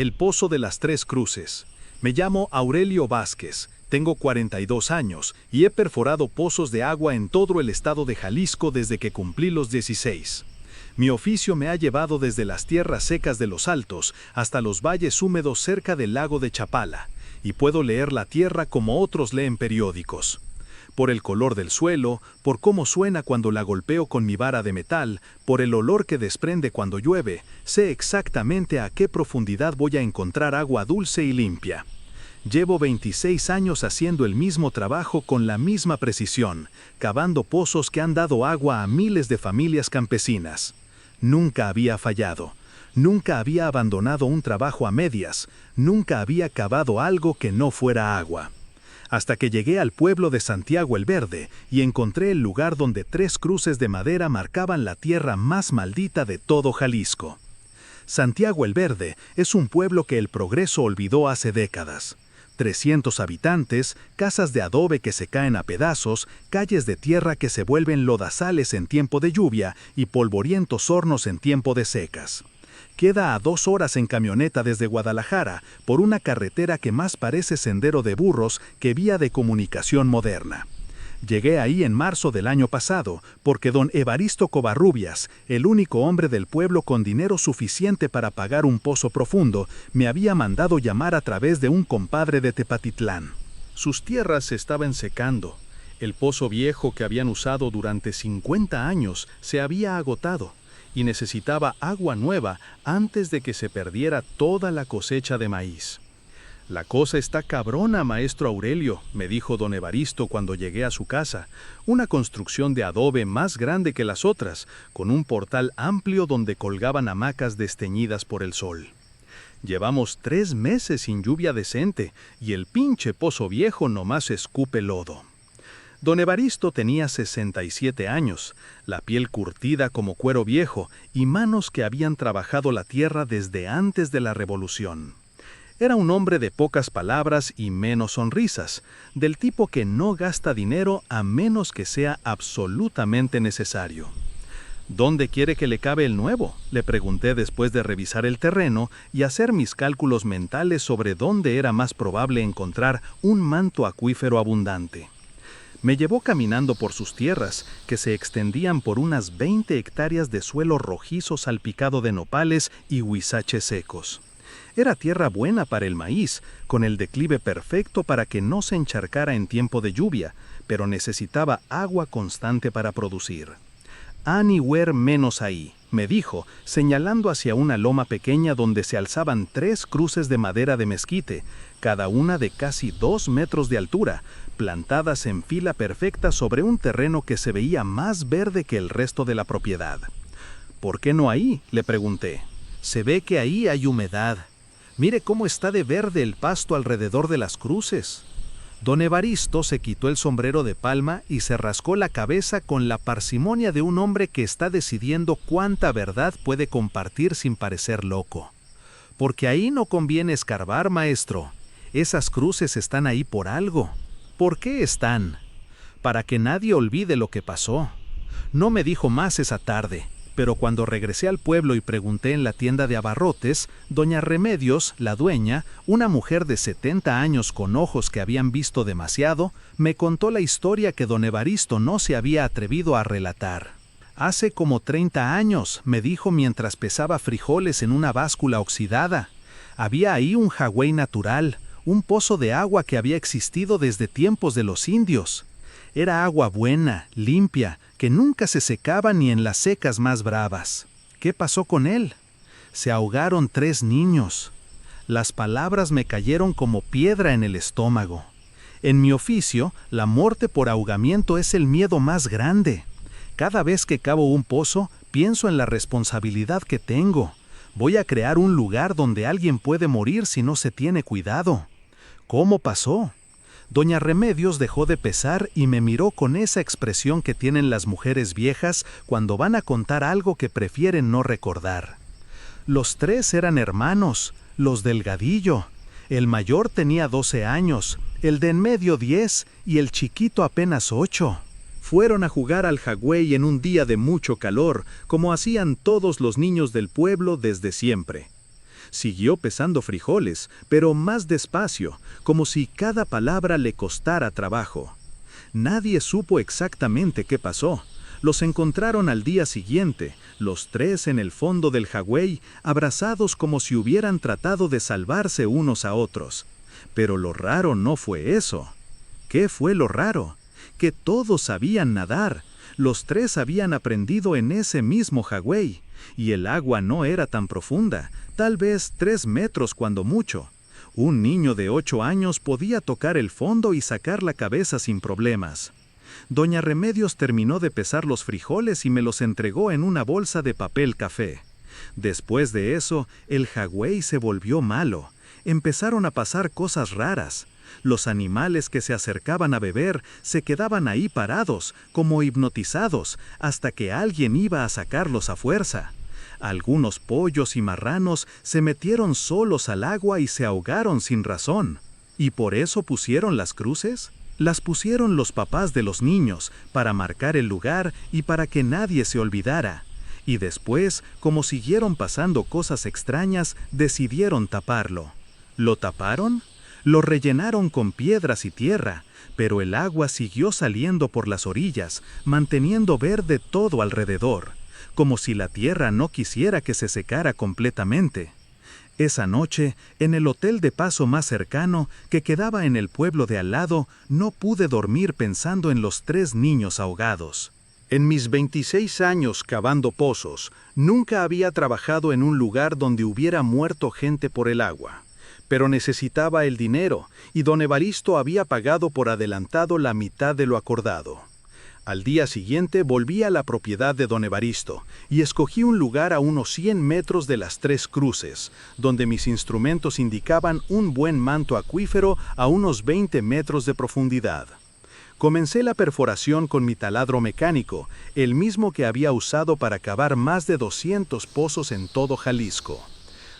El Pozo de las Tres Cruces. Me llamo Aurelio Vázquez, tengo 42 años y he perforado pozos de agua en todo el estado de Jalisco desde que cumplí los 16. Mi oficio me ha llevado desde las tierras secas de los Altos hasta los valles húmedos cerca del lago de Chapala, y puedo leer la tierra como otros leen periódicos. Por el color del suelo, por cómo suena cuando la golpeo con mi vara de metal, por el olor que desprende cuando llueve, sé exactamente a qué profundidad voy a encontrar agua dulce y limpia. Llevo 26 años haciendo el mismo trabajo con la misma precisión, cavando pozos que han dado agua a miles de familias campesinas. Nunca había fallado, nunca había abandonado un trabajo a medias, nunca había cavado algo que no fuera agua. Hasta que llegué al pueblo de Santiago el Verde y encontré el lugar donde 3 cruces de madera marcaban la tierra más maldita de todo Jalisco. Santiago el Verde es un pueblo que el progreso olvidó hace décadas. 300 habitantes, casas de adobe que se caen a pedazos, calles de tierra que se vuelven lodazales en tiempo de lluvia y polvorientos hornos en tiempo de secas. Queda a 2 horas en camioneta desde Guadalajara por una carretera que más parece sendero de burros que vía de comunicación moderna. Llegué ahí en marzo del año pasado porque don Evaristo Covarrubias, el único hombre del pueblo con dinero suficiente para pagar un pozo profundo, me había mandado llamar a través de un compadre de Tepatitlán. Sus tierras se estaban secando. El pozo viejo que habían usado durante 50 años se había agotado y necesitaba agua nueva antes de que se perdiera toda la cosecha de maíz. «La cosa está cabrona, maestro Aurelio», me dijo don Evaristo cuando llegué a su casa, una construcción de adobe más grande que las otras, con un portal amplio donde colgaban hamacas desteñidas por el sol. Llevamos 3 meses sin lluvia decente y el pinche pozo viejo nomás escupe lodo. Don Evaristo tenía 67 años, la piel curtida como cuero viejo y manos que habían trabajado la tierra desde antes de la Revolución. Era un hombre de pocas palabras y menos sonrisas, del tipo que no gasta dinero a menos que sea absolutamente necesario. «¿Dónde quiere que le cabe el nuevo?», le pregunté después de revisar el terreno y hacer mis cálculos mentales sobre dónde era más probable encontrar un manto acuífero abundante. Me llevó caminando por sus tierras, que se extendían por unas 20 hectáreas de suelo rojizo salpicado de nopales y huizaches secos. Era tierra buena para el maíz, con el declive perfecto para que no se encharcara en tiempo de lluvia, pero necesitaba agua constante para producir. «Anywhere menos ahí», me dijo, señalando hacia una loma pequeña donde se alzaban 3 cruces de madera de mezquite, cada una de casi 2 metros de altura, plantadas en fila perfecta sobre un terreno que se veía más verde que el resto de la propiedad. «¿Por qué no ahí?», le pregunté. «Se ve que ahí hay humedad. Mire cómo está de verde el pasto alrededor de las cruces». Don Evaristo se quitó el sombrero de palma y se rascó la cabeza con la parsimonia de un hombre que está decidiendo cuánta verdad puede compartir sin parecer loco. «Porque ahí no conviene escarbar, maestro. Esas cruces están ahí por algo». «¿Por qué están?». «Para que nadie olvide lo que pasó». No me dijo más esa tarde, pero cuando regresé al pueblo y pregunté en la tienda de abarrotes, doña Remedios, la dueña, una mujer de 70 años con ojos que habían visto demasiado, me contó la historia que don Evaristo no se había atrevido a relatar. «Hace como 30 años», me dijo mientras pesaba frijoles en una báscula oxidada. «Había ahí un jagüey natural, un pozo de agua que había existido desde tiempos de los indios. Era agua buena, limpia, que nunca se secaba ni en las secas más bravas. ¿Qué pasó con él? Se ahogaron 3 niños». Las palabras me cayeron como piedra en el estómago. En mi oficio, la muerte por ahogamiento es el miedo más grande. Cada vez que cavo un pozo, pienso en la responsabilidad que tengo. Voy a crear un lugar donde alguien puede morir si no se tiene cuidado. ¿Cómo pasó? Doña Remedios dejó de pesar y me miró con esa expresión que tienen las mujeres viejas cuando van a contar algo que prefieren no recordar. Los 3 eran hermanos, los Delgadillo. El mayor tenía 12 años, el de en medio 10 y el chiquito apenas 8. Fueron a jugar al jagüey en un día de mucho calor, como hacían todos los niños del pueblo desde siempre. Siguió pesando frijoles, pero más despacio, como si cada palabra le costara trabajo. Nadie supo exactamente qué pasó. Los encontraron al día siguiente, los tres en el fondo del Hawái, abrazados como si hubieran tratado de salvarse unos a otros. Pero lo raro no fue eso. ¿Qué fue lo raro? Que todos sabían nadar. Los tres habían aprendido en ese mismo Hawái, y el agua no era tan profunda, tal vez 3 metros cuando mucho. Un niño de 8 años podía tocar el fondo y sacar la cabeza sin problemas. Doña Remedios terminó de pesar los frijoles y me los entregó en una bolsa de papel café. Después de eso, el Hawái se volvió malo. Empezaron a pasar cosas raras. Los animales que se acercaban a beber se quedaban ahí parados, como hipnotizados, hasta que alguien iba a sacarlos a fuerza. Algunos pollos y marranos se metieron solos al agua y se ahogaron sin razón. ¿Y por eso pusieron las cruces? Las pusieron los papás de los niños, para marcar el lugar y para que nadie se olvidara. Y después, como siguieron pasando cosas extrañas, decidieron taparlo. ¿Lo taparon? Lo rellenaron con piedras y tierra, pero el agua siguió saliendo por las orillas, manteniendo verde todo alrededor, como si la tierra no quisiera que se secara completamente. Esa noche, en el hotel de paso más cercano, que quedaba en el pueblo de al lado, no pude dormir pensando en los 3 niños ahogados. En mis 26 años cavando pozos, nunca había trabajado en un lugar donde hubiera muerto gente por el agua. Pero necesitaba el dinero, y don Evaristo había pagado por adelantado la mitad de lo acordado. Al día siguiente volví a la propiedad de don Evaristo, y escogí un lugar a unos 100 metros de las 3 cruces, donde mis instrumentos indicaban un buen manto acuífero a unos 20 metros de profundidad. Comencé la perforación con mi taladro mecánico, el mismo que había usado para cavar más de 200 pozos en todo Jalisco.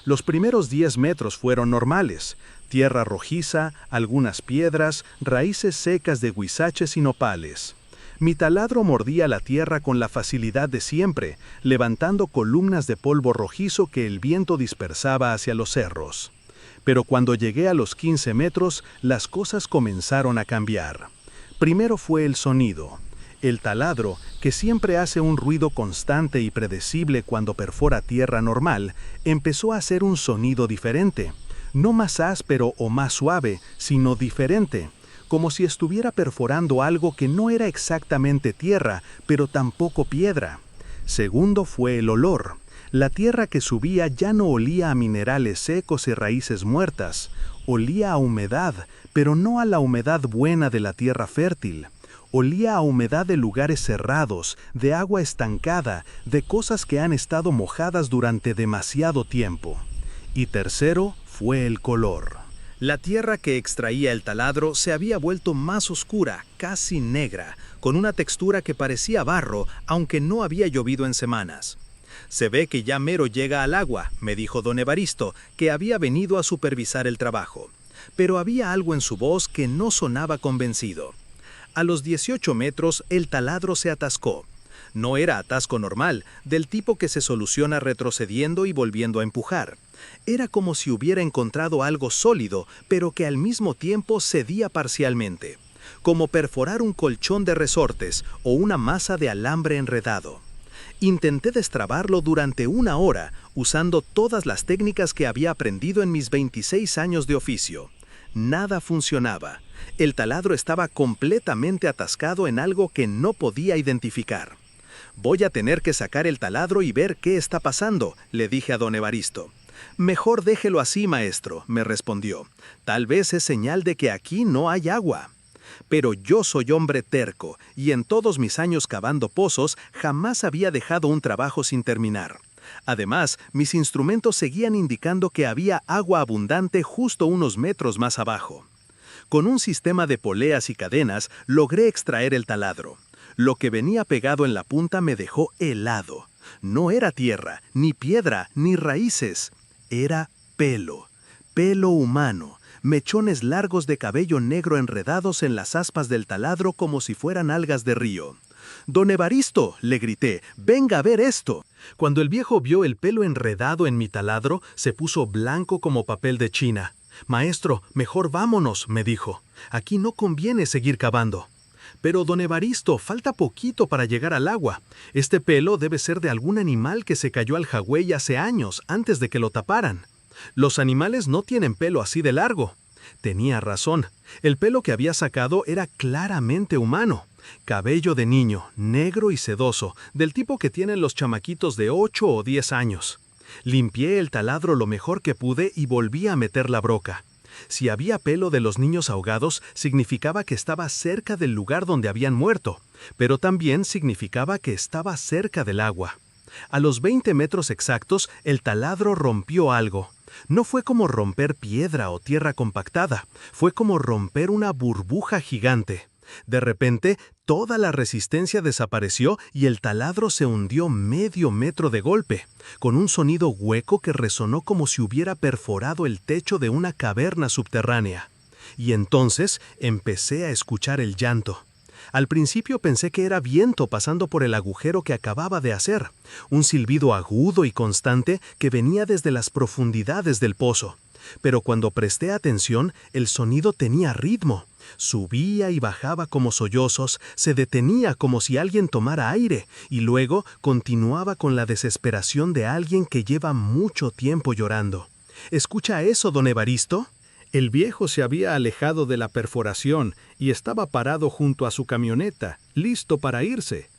Los primeros 10 metros fueron normales, tierra rojiza, algunas piedras, raíces secas de huizaches y nopales. Mi taladro mordía la tierra con la facilidad de siempre, levantando columnas de polvo rojizo que el viento dispersaba hacia los cerros. Pero cuando llegué a los 15 metros, las cosas comenzaron a cambiar. Primero fue el sonido. El taladro, que siempre hace un ruido constante y predecible cuando perfora tierra normal, empezó a hacer un sonido diferente. No más áspero o más suave, sino diferente, como si estuviera perforando algo que no era exactamente tierra, pero tampoco piedra. Segundo fue el olor. La tierra que subía ya no olía a minerales secos y raíces muertas. Olía a humedad, pero no a la humedad buena de la tierra fértil. Olía a humedad de lugares cerrados, de agua estancada, de cosas que han estado mojadas durante demasiado tiempo. Y tercero fue el color. La tierra que extraía el taladro se había vuelto más oscura, casi negra, con una textura que parecía barro, aunque no había llovido en semanas. «Se ve que ya mero llega al agua», me dijo don Evaristo, que había venido a supervisar el trabajo. Pero había algo en su voz que no sonaba convencido. A los 18 metros el taladro se atascó. No era atasco normal, del tipo que se soluciona retrocediendo y volviendo a empujar. Era como si hubiera encontrado algo sólido, pero que al mismo tiempo cedía parcialmente. Como perforar un colchón de resortes o una masa de alambre enredado. Intenté destrabarlo durante 1 hora, usando todas las técnicas que había aprendido en mis 26 años de oficio. Nada funcionaba. El taladro estaba completamente atascado en algo que no podía identificar. «Voy a tener que sacar el taladro y ver qué está pasando», le dije a don Evaristo. «Mejor déjelo así, maestro», me respondió. «Tal vez es señal de que aquí no hay agua». Pero yo soy hombre terco, y en todos mis años cavando pozos jamás había dejado un trabajo sin terminar. Además, mis instrumentos seguían indicando que había agua abundante justo unos metros más abajo. Con un sistema de poleas y cadenas logré extraer el taladro. Lo que venía pegado en la punta me dejó helado. No era tierra, ni piedra, ni raíces. Era pelo. Pelo humano. Mechones largos de cabello negro enredados en las aspas del taladro como si fueran algas de río. «Don Evaristo», le grité, «venga a ver esto». Cuando el viejo vio el pelo enredado en mi taladro, se puso blanco como papel de China. «Maestro, mejor vámonos», me dijo. «Aquí no conviene seguir cavando». «Pero, don Evaristo, falta poquito para llegar al agua. Este pelo debe ser de algún animal que se cayó al jagüey hace años, antes de que lo taparan. Los animales no tienen pelo así de largo». Tenía razón. El pelo que había sacado era claramente humano. Cabello de niño, negro y sedoso, del tipo que tienen los chamaquitos de 8 o 10 años. Limpié el taladro lo mejor que pude y volví a meter la broca. Si había pelo de los niños ahogados, significaba que estaba cerca del lugar donde habían muerto, pero también significaba que estaba cerca del agua. A los 20 metros exactos, el taladro rompió algo. No fue como romper piedra o tierra compactada, fue como romper una burbuja gigante. De repente, toda la resistencia desapareció y el taladro se hundió medio metro de golpe, con un sonido hueco que resonó como si hubiera perforado el techo de una caverna subterránea. Y entonces empecé a escuchar el llanto. Al principio pensé que era viento pasando por el agujero que acababa de hacer, un silbido agudo y constante que venía desde las profundidades del pozo. Pero cuando presté atención, el sonido tenía ritmo. Subía y bajaba como sollozos, se detenía como si alguien tomara aire, y luego continuaba con la desesperación de alguien que lleva mucho tiempo llorando. ¿Escucha eso, don Evaristo? El viejo se había alejado de la perforación y estaba parado junto a su camioneta, listo para irse.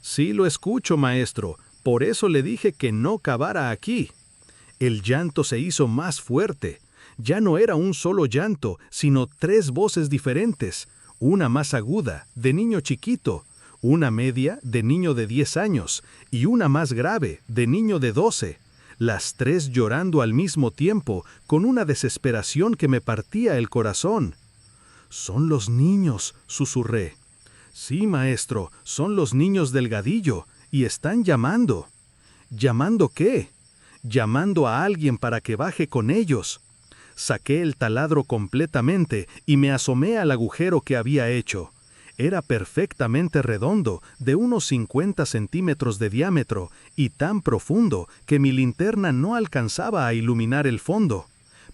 «Sí lo escucho, maestro, por eso le dije que no cavara aquí». El llanto se hizo más fuerte. Ya no era un solo llanto, sino 3 voces diferentes. Una más aguda, de niño chiquito, una media, de niño de 10 años, y una más grave, de niño de 12. Las 3 llorando al mismo tiempo, con una desesperación que me partía el corazón. «Son los niños», susurré. «Sí, maestro, son los niños del Gadillo, y están llamando». «¿Llamando qué?» «Llamando a alguien para que baje con ellos». Saqué el taladro completamente y me asomé al agujero que había hecho. Era perfectamente redondo, de unos 50 centímetros de diámetro, y tan profundo que mi linterna no alcanzaba a iluminar el fondo.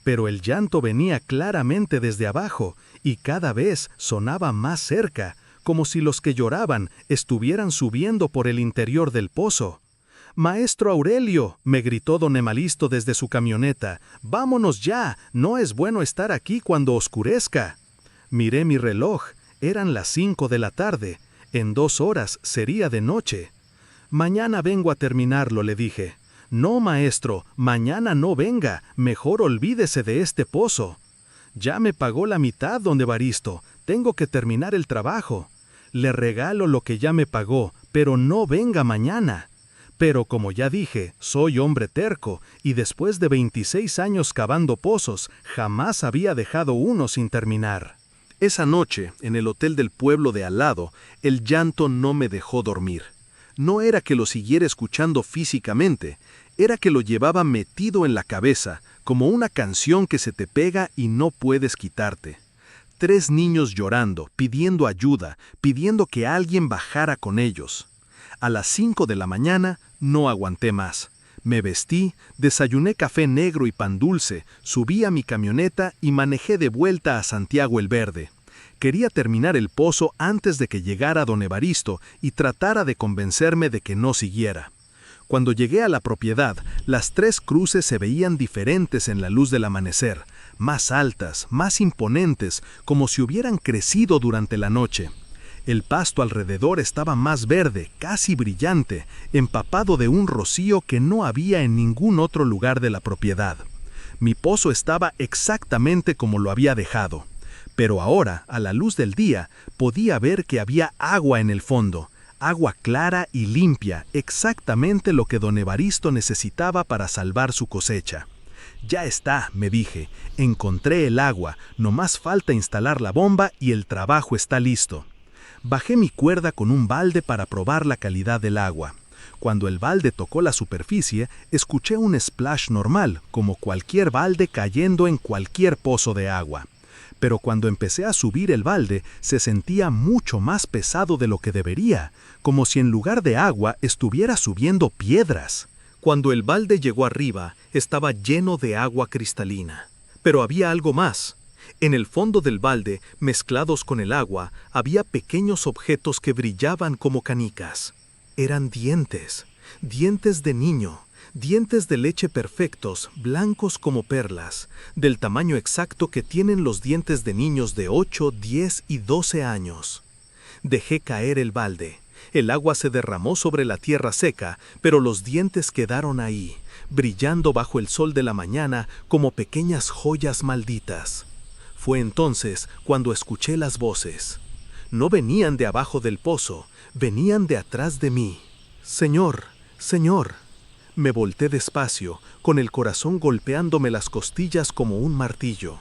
Pero el llanto venía claramente desde abajo, y cada vez sonaba más cerca, como si los que lloraban estuvieran subiendo por el interior del pozo. «Maestro Aurelio», me gritó don Evaristo desde su camioneta, «vámonos ya, no es bueno estar aquí cuando oscurezca». Miré mi reloj, eran las 5 de la tarde, en 2 horas sería de noche. «Mañana vengo a terminarlo», le dije. «No, maestro, mañana no venga, mejor olvídese de este pozo». «Ya me pagó la mitad, don Evaristo, tengo que terminar el trabajo». «Le regalo lo que ya me pagó, pero no venga mañana». Pero como ya dije, soy hombre terco, y después de 26 años cavando pozos, jamás había dejado uno sin terminar. Esa noche, en el hotel del pueblo de al lado, el llanto no me dejó dormir. No era que lo siguiera escuchando físicamente, era que lo llevaba metido en la cabeza, como una canción que se te pega y no puedes quitarte. 3 niños llorando, pidiendo ayuda, pidiendo que alguien bajara con ellos. A las 5 de la mañana no aguanté más. Me vestí, desayuné café negro y pan dulce, subí a mi camioneta y manejé de vuelta a Santiago el Verde. Quería terminar el pozo antes de que llegara don Evaristo y tratara de convencerme de que no siguiera. Cuando llegué a la propiedad, las 3 cruces se veían diferentes en la luz del amanecer, más altas, más imponentes, como si hubieran crecido durante la noche. El pasto alrededor estaba más verde, casi brillante, empapado de un rocío que no había en ningún otro lugar de la propiedad. Mi pozo estaba exactamente como lo había dejado, pero ahora, a la luz del día, podía ver que había agua en el fondo, agua clara y limpia, exactamente lo que don Evaristo necesitaba para salvar su cosecha. «Ya está», me dije, «encontré el agua, nomás falta instalar la bomba y el trabajo está listo». Bajé mi cuerda con un balde para probar la calidad del agua. Cuando el balde tocó la superficie, escuché un splash normal, como cualquier balde cayendo en cualquier pozo de agua. pero cuando empecé a subir el balde se sentía mucho más pesado de lo que debería, como si en lugar de agua estuviera subiendo piedras. Cuando el balde llegó arriba, estaba lleno de agua cristalina. Pero había algo más. En el fondo del balde, mezclados con el agua, había pequeños objetos que brillaban como canicas. Eran dientes, dientes de niño, dientes de leche perfectos, blancos como perlas, del tamaño exacto que tienen los dientes de niños de 8, 10 y 12 años. Dejé caer el balde. El agua se derramó sobre la tierra seca, pero los dientes quedaron ahí, brillando bajo el sol de la mañana como pequeñas joyas malditas. Fue entonces cuando escuché las voces. No venían de abajo del pozo, venían de atrás de mí. Señor, Señor. Me volté despacio, con el corazón golpeándome las costillas como un martillo.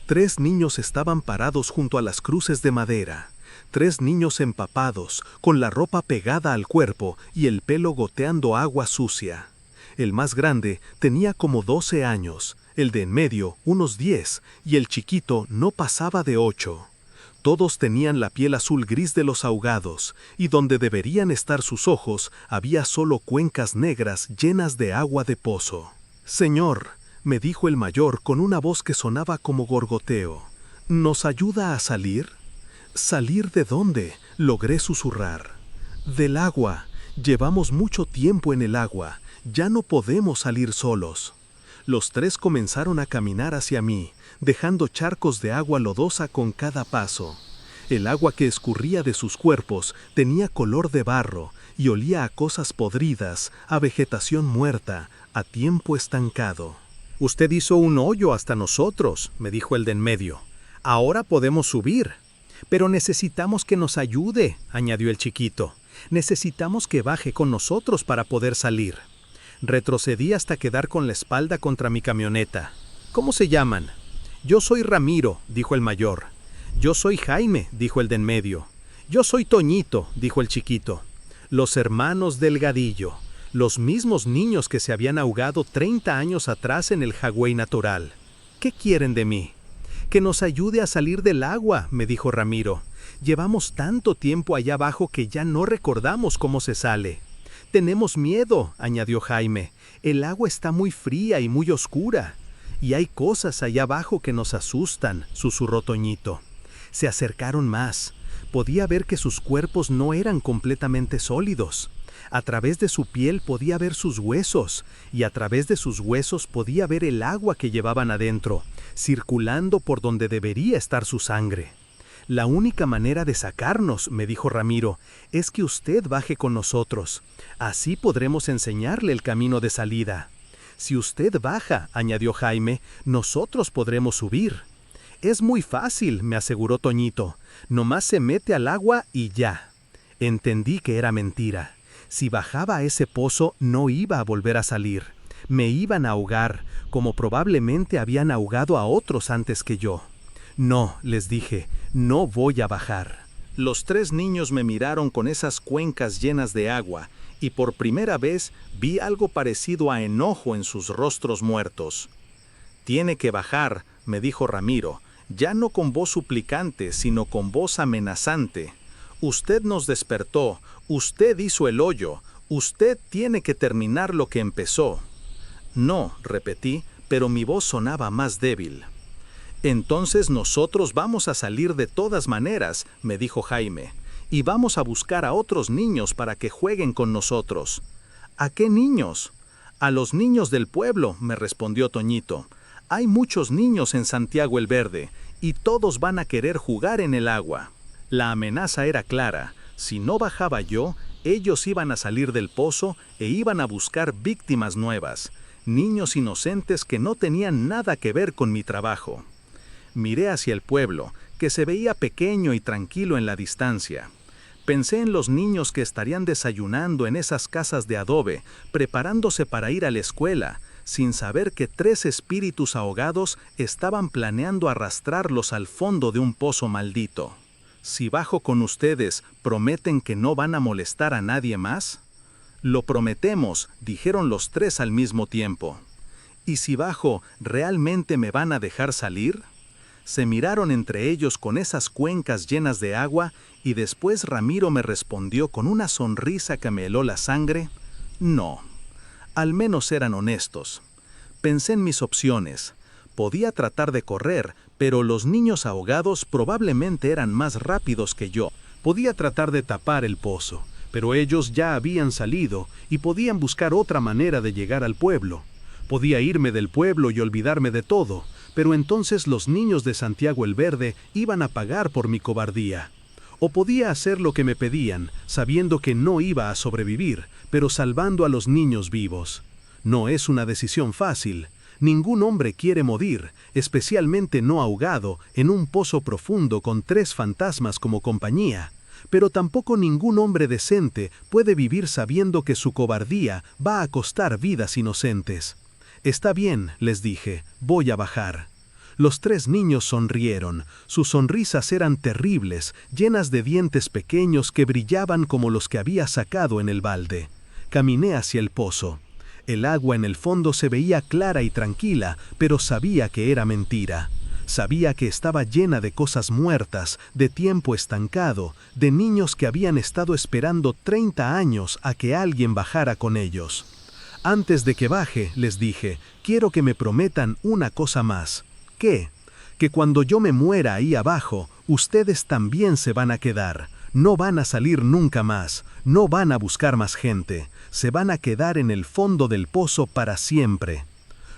3 niños estaban parados junto a las cruces de madera. 3 niños empapados, con la ropa pegada al cuerpo y el pelo goteando agua sucia. El más grande tenía como 12 años, el de en medio unos 10 y el chiquito no pasaba de 8. Todos tenían la piel azul gris de los ahogados, y donde deberían estar sus ojos había solo cuencas negras llenas de agua de pozo. Señor, me dijo el mayor con una voz que sonaba como gorgoteo, ¿nos ayuda a salir? ¿Salir de dónde? Logré susurrar. Del agua. Llevamos mucho tiempo en el agua. Ya no podemos salir solos. Los 3 comenzaron a caminar hacia mí, dejando charcos de agua lodosa con cada paso. El agua que escurría de sus cuerpos tenía color de barro y olía a cosas podridas, a vegetación muerta, a tiempo estancado. «Usted hizo un hoyo hasta nosotros», me dijo el de en medio. «Ahora podemos subir». «Pero necesitamos que nos ayude», añadió el chiquito. «Necesitamos que baje con nosotros para poder salir». Retrocedí hasta quedar con la espalda contra mi camioneta. «¿Cómo se llaman?» «Yo soy Ramiro», dijo el mayor. «Yo soy Jaime», dijo el de en medio. «Yo soy Toñito», dijo el chiquito. Los hermanos Delgadillo, los mismos niños que se habían ahogado 30 años atrás en el Jagüey Natural. «¿Qué quieren de mí?» «Que nos ayude a salir del agua», me dijo Ramiro. «Llevamos tanto tiempo allá abajo que ya no recordamos cómo se sale». «Tenemos miedo», añadió Jaime. «El agua está muy fría y muy oscura. Y hay cosas allá abajo que nos asustan», susurró Toñito. Se acercaron más. Podía ver que sus cuerpos no eran completamente sólidos. A través de su piel podía ver sus huesos, y a través de sus huesos podía ver el agua que llevaban adentro, circulando por donde debería estar su sangre. «La única manera de sacarnos», me dijo Ramiro, «es que usted baje con nosotros. Así podremos enseñarle el camino de salida». «Si usted baja», añadió Jaime, «nosotros podremos subir». «Es muy fácil», me aseguró Toñito. «Nomás se mete al agua y ya». Entendí que era mentira. Si bajaba a ese pozo no iba a volver a salir. Me iban a ahogar, como probablemente habían ahogado a otros antes que yo. «No», les dije, «no voy a bajar». Los 3 niños me miraron con esas cuencas llenas de agua, y por primera vez vi algo parecido a enojo en sus rostros muertos. «Tiene que bajar», me dijo Ramiro, ya no con voz suplicante, sino con voz amenazante. «Usted nos despertó, usted hizo el hoyo, usted tiene que terminar lo que empezó». «No», repetí, pero mi voz sonaba más débil. «Entonces nosotros vamos a salir de todas maneras», me dijo Jaime, «y vamos a buscar a otros niños para que jueguen con nosotros». «¿A qué niños?» «A los niños del pueblo», me respondió Toñito. «Hay muchos niños en Santiago el Verde, y todos van a querer jugar en el agua». La amenaza era clara. Si no bajaba yo, ellos iban a salir del pozo e iban a buscar víctimas nuevas, niños inocentes que no tenían nada que ver con mi trabajo. Miré hacia el pueblo, que se veía pequeño y tranquilo en la distancia. Pensé en los niños que estarían desayunando en esas casas de adobe, preparándose para ir a la escuela, sin saber que 3 espíritus ahogados estaban planeando arrastrarlos al fondo de un pozo maldito. «Si bajo con ustedes, ¿prometen que no van a molestar a nadie más?» «Lo prometemos», dijeron los 3 al mismo tiempo. «¿Y si bajo, realmente me van a dejar salir?» Se miraron entre ellos con esas cuencas llenas de agua y después Ramiro me respondió con una sonrisa que me heló la sangre: no, al menos eran honestos. Pensé en mis opciones. Podía tratar de correr, pero los niños ahogados probablemente eran más rápidos que yo. Podía tratar de tapar el pozo, pero ellos ya habían salido y podían buscar otra manera de llegar al pueblo. Podía irme del pueblo y olvidarme de todo, pero entonces los niños de Santiago el Verde iban a pagar por mi cobardía. O podía hacer lo que me pedían, sabiendo que no iba a sobrevivir, pero salvando a los niños vivos. No es una decisión fácil. Ningún hombre quiere morir, especialmente no ahogado, en un pozo profundo con 3 fantasmas como compañía. Pero tampoco ningún hombre decente puede vivir sabiendo que su cobardía va a costar vidas inocentes. Está bien, les dije, voy a bajar. Los 3 niños sonrieron. Sus sonrisas eran terribles, llenas de dientes pequeños que brillaban como los que había sacado en el balde. Caminé hacia el pozo. El agua en el fondo se veía clara y tranquila, pero sabía que era mentira. Sabía que estaba llena de cosas muertas, de tiempo estancado, de niños que habían estado esperando 30 años a que alguien bajara con ellos. Antes de que baje, les dije, quiero que me prometan una cosa más. ¿Qué? Que cuando yo me muera ahí abajo, ustedes también se van a quedar. No van a salir nunca más, no van a buscar más gente, se van a quedar en el fondo del pozo para siempre.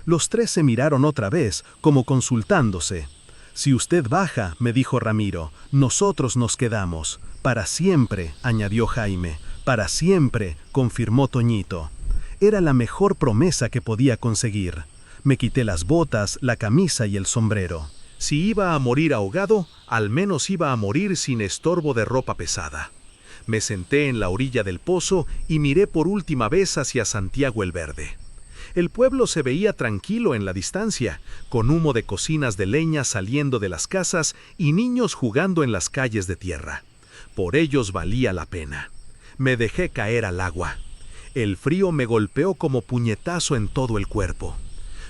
Los 3 se miraron otra vez, como consultándose. Si usted baja, me dijo Ramiro, nosotros nos quedamos. Para siempre, añadió Jaime. Para siempre, confirmó Toñito. Era la mejor promesa que podía conseguir. Me quité las botas, la camisa y el sombrero. Si iba a morir ahogado, al menos iba a morir sin estorbo de ropa pesada. Me senté en la orilla del pozo y miré por última vez hacia Santiago el Verde. El pueblo se veía tranquilo en la distancia, con humo de cocinas de leña saliendo de las casas y niños jugando en las calles de tierra. Por ellos valía la pena. Me dejé caer al agua. El frío me golpeó como puñetazo en todo el cuerpo.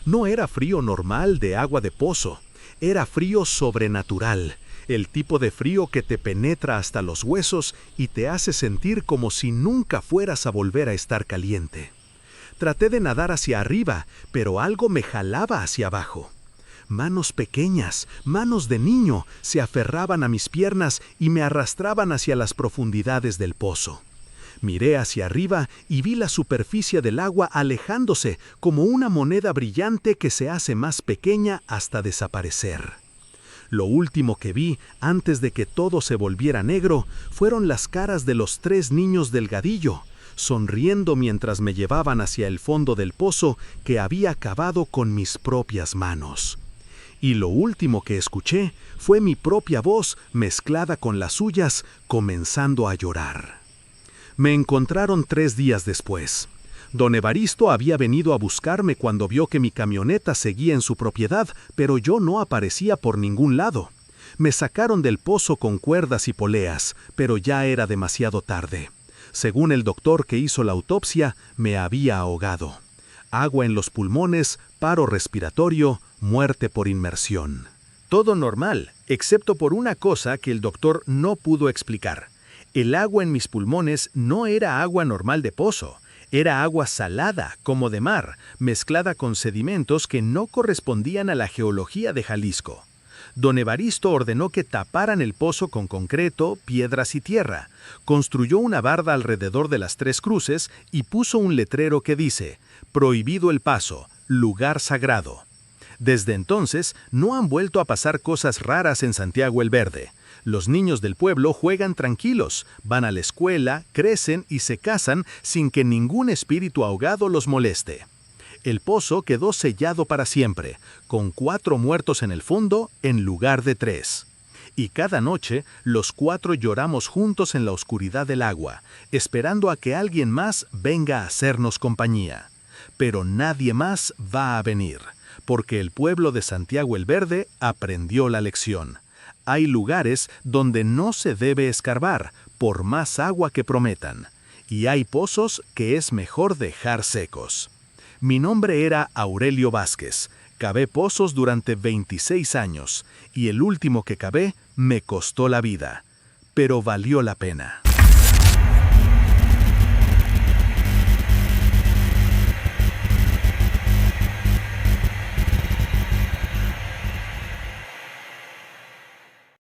No era frío normal de agua de pozo, era frío sobrenatural, el tipo de frío que te penetra hasta los huesos y te hace sentir como si nunca fueras a volver a estar caliente. Traté de nadar hacia arriba, pero algo me jalaba hacia abajo. Manos pequeñas, manos de niño, se aferraban a mis piernas y me arrastraban hacia las profundidades del pozo. Miré hacia arriba y vi la superficie del agua alejándose como una moneda brillante que se hace más pequeña hasta desaparecer. Lo último que vi, antes de que todo se volviera negro, fueron las caras de los 3 niños delgadillo, sonriendo mientras me llevaban hacia el fondo del pozo que había cavado con mis propias manos. Y lo último que escuché fue mi propia voz mezclada con las suyas, comenzando a llorar. Me encontraron 3 días después. Don Evaristo había venido a buscarme cuando vio que mi camioneta seguía en su propiedad, pero yo no aparecía por ningún lado. Me sacaron del pozo con cuerdas y poleas, pero ya era demasiado tarde. Según el doctor que hizo la autopsia, me había ahogado. Agua en los pulmones, paro respiratorio, muerte por inmersión. Todo normal, excepto por una cosa que el doctor no pudo explicar. El agua en mis pulmones no era agua normal de pozo, era agua salada, como de mar, mezclada con sedimentos que no correspondían a la geología de Jalisco. Don Evaristo ordenó que taparan el pozo con concreto, piedras y tierra, construyó una barda alrededor de las 3 cruces y puso un letrero que dice: «Prohibido el paso, lugar sagrado». Desde entonces, no han vuelto a pasar cosas raras en Santiago el Verde. Los niños del pueblo juegan tranquilos, van a la escuela, crecen y se casan sin que ningún espíritu ahogado los moleste. El pozo quedó sellado para siempre, con 4 muertos en el fondo en lugar de 3. Y cada noche, los 4 lloramos juntos en la oscuridad del agua, esperando a que alguien más venga a hacernos compañía. Pero nadie más va a venir, porque el pueblo de Santiago el Verde aprendió la lección. Hay lugares donde no se debe escarbar, por más agua que prometan. Y hay pozos que es mejor dejar secos. Mi nombre era Aurelio Vázquez, Cavé pozos durante 26 años y el último que cavé me costó la vida, pero valió la pena.